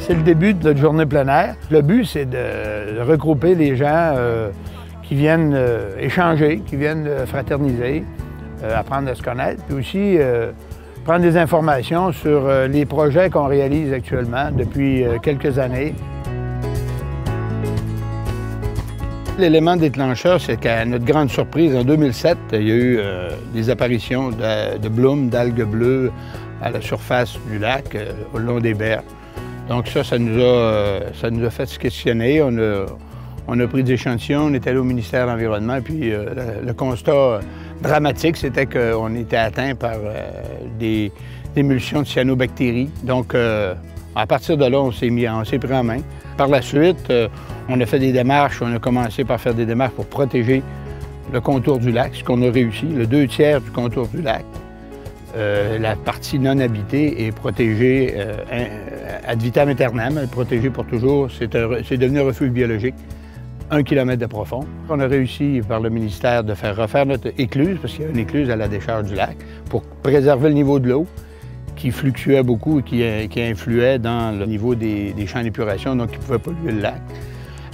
C'est le début de notre journée plein air. Le but, c'est de regrouper les gens qui viennent échanger, qui viennent fraterniser, apprendre à se connaître, puis aussi prendre des informations sur les projets qu'on réalise actuellement depuis quelques années. L'élément déclencheur, c'est qu'à notre grande surprise, en 2007, il y a eu des apparitions de blooms, d'algues bleues à la surface du lac, au long des berges. Donc ça nous a fait se questionner. On a pris des échantillons, on est allé au ministère de l'Environnement, puis le constat dramatique, c'était qu'on était atteint par des émulsions de cyanobactéries. Donc, à partir de là, on s'est pris en main. Par la suite, on a fait des démarches, on a commencé par faire des démarches pour protéger le contour du lac, ce qu'on a réussi, le 2/3 du contour du lac. La partie non habitée est protégée ad vitam aeternam, protégée pour toujours. C'est devenu un refuge biologique, 1 km de profond. On a réussi par le ministère de faire refaire notre écluse, parce qu'il y a une écluse à la décharge du lac, pour préserver le niveau de l'eau, qui fluctuait beaucoup et qui influait dans le niveau des champs d'épuration, donc qui pouvait polluer le lac.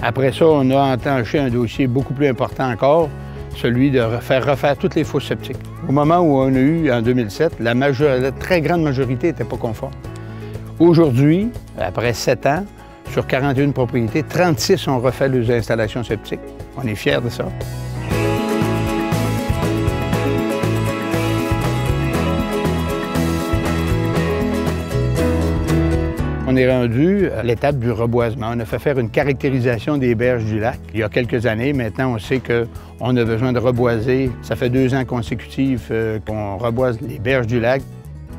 Après ça, on a enclenché un dossier beaucoup plus important encore, celui de faire refaire toutes les fosses septiques. Au moment où on a eu, en 2007, la très grande majorité n'était pas conforme. Aujourd'hui, après 7 ans, sur 41 propriétés, 36 ont refait leurs installations septiques. On est fiers de ça. On est rendu à l'étape du reboisement. On a fait faire une caractérisation des berges du lac il y a quelques années. Maintenant, on sait qu'on a besoin de reboiser. Ça fait 2 ans consécutifs qu'on reboise les berges du lac.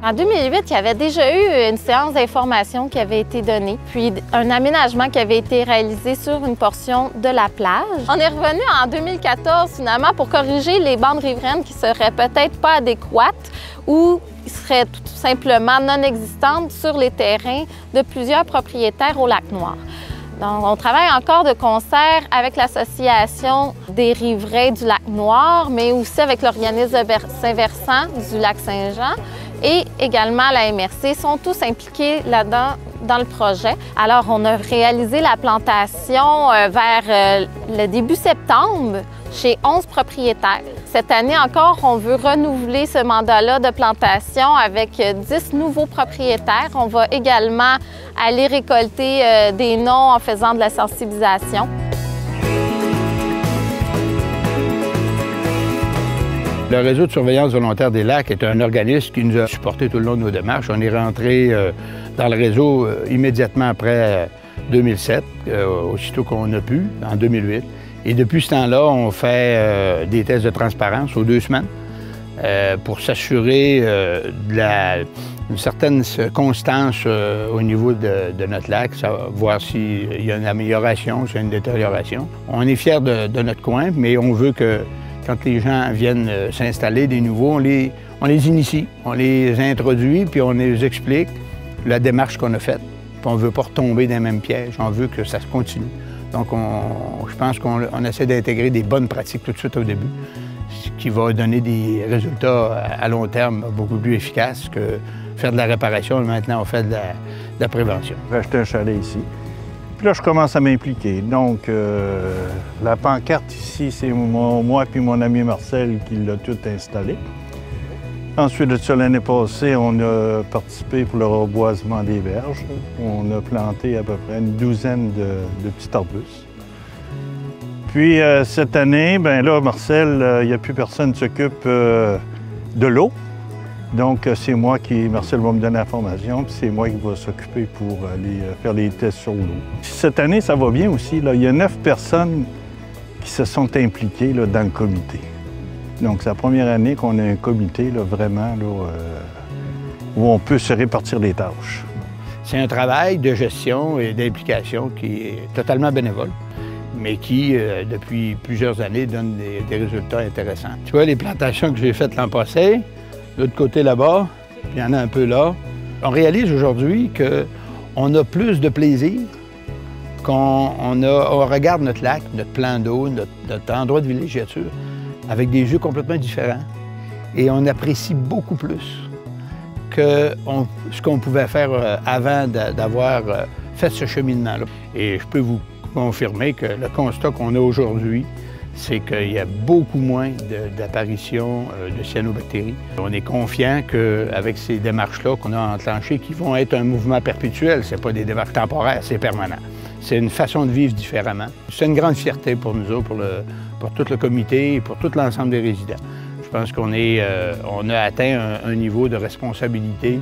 En 2008, il y avait déjà eu une séance d'information qui avait été donnée, puis un aménagement qui avait été réalisé sur une portion de la plage. On est revenu en 2014, finalement, pour corriger les bandes riveraines qui seraient peut-être pas adéquates ou qui seraient tout simplement non existantes sur les terrains de plusieurs propriétaires au Lac-Noir. Donc, on travaille encore de concert avec l'Association des riverains du Lac-Noir, mais aussi avec l'organisme Saint-Versant du Lac-Saint-Jean et également la MRC sont tous impliqués là-dedans dans le projet. Alors, on a réalisé la plantation vers le début septembre chez 11 propriétaires. Cette année encore, on veut renouveler ce mandat-là de plantation avec 10 nouveaux propriétaires. On va également aller récolter des noms en faisant de la sensibilisation. Le réseau de surveillance volontaire des lacs est un organisme qui nous a supportés tout le long de nos démarches. On est rentré dans le réseau immédiatement après 2007, aussitôt qu'on a pu, en 2008. Et depuis ce temps-là, on fait des tests de transparence aux 2 semaines pour s'assurer d'une certaine constance au niveau de notre lac, voir s'il y a une amélioration, s'il y a une détérioration. On est fiers de notre coin, mais on veut que quand les gens viennent s'installer, des nouveaux, on les initie, on les introduit, puis on les explique la démarche qu'on a faite. Puis on ne veut pas retomber dans les mêmes pièges, on veut que ça se continue. Donc, je pense qu'on essaie d'intégrer des bonnes pratiques tout de suite au début, ce qui va donner des résultats à long terme beaucoup plus efficaces que faire de la réparation. Maintenant, on fait de la prévention. J'ai acheté un chalet ici. Puis là, je commence à m'impliquer. Donc, la pancarte ici, c'est moi et mon ami Marcel qui l'a tout installé. Ensuite de ça, l'année passée, on a participé pour le reboisement des berges. On a planté à peu près une douzaine de petits arbustes. Puis cette année, bien là, Marcel, il n'y a plus personne qui s'occupe de l'eau. Donc c'est Marcel va me donner la formation, puis c'est moi qui va s'occuper pour aller faire les tests sur l'eau. Cette année, ça va bien aussi. Là. Il y a 9 personnes qui se sont impliquées là, dans le comité. Donc, c'est la première année qu'on a un comité, là, vraiment, là, où on peut se répartir les tâches. C'est un travail de gestion et d'implication qui est totalement bénévole, mais qui, depuis plusieurs années, donne des résultats intéressants. Tu vois, les plantations que j'ai faites l'an passé, de l'autre côté là-bas, puis il y en a un peu là. On réalise aujourd'hui qu'on a plus de plaisir, qu'on regarde notre lac, notre plan d'eau, notre endroit de villégiature, avec des yeux complètement différents. Et on apprécie beaucoup plus que ce qu'on pouvait faire avant d'avoir fait ce cheminement-là. Et je peux vous confirmer que le constat qu'on a aujourd'hui, c'est qu'il y a beaucoup moins d'apparitions de cyanobactéries. On est confiant qu'avec ces démarches-là qu'on a enclenchées, qui vont être un mouvement perpétuel, ce n'est pas des démarches temporaires, c'est permanent. C'est une façon de vivre différemment. C'est une grande fierté pour nous autres, pour tout le comité et pour tout l'ensemble des résidents. Je pense qu'on on a atteint un niveau de responsabilité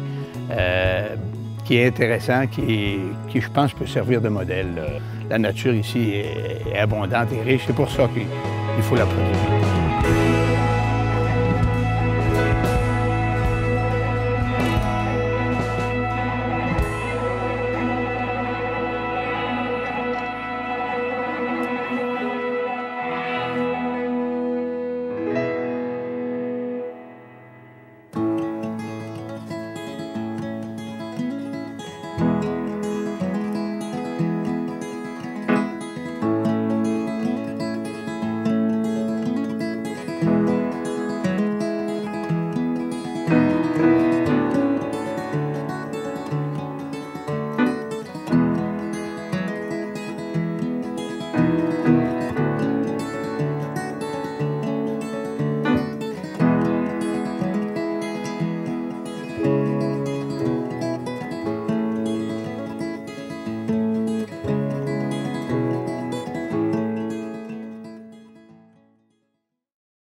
qui est intéressant, qui, je pense, peut servir de modèle. La nature ici est abondante et riche, c'est pour ça qu'il faut la protéger.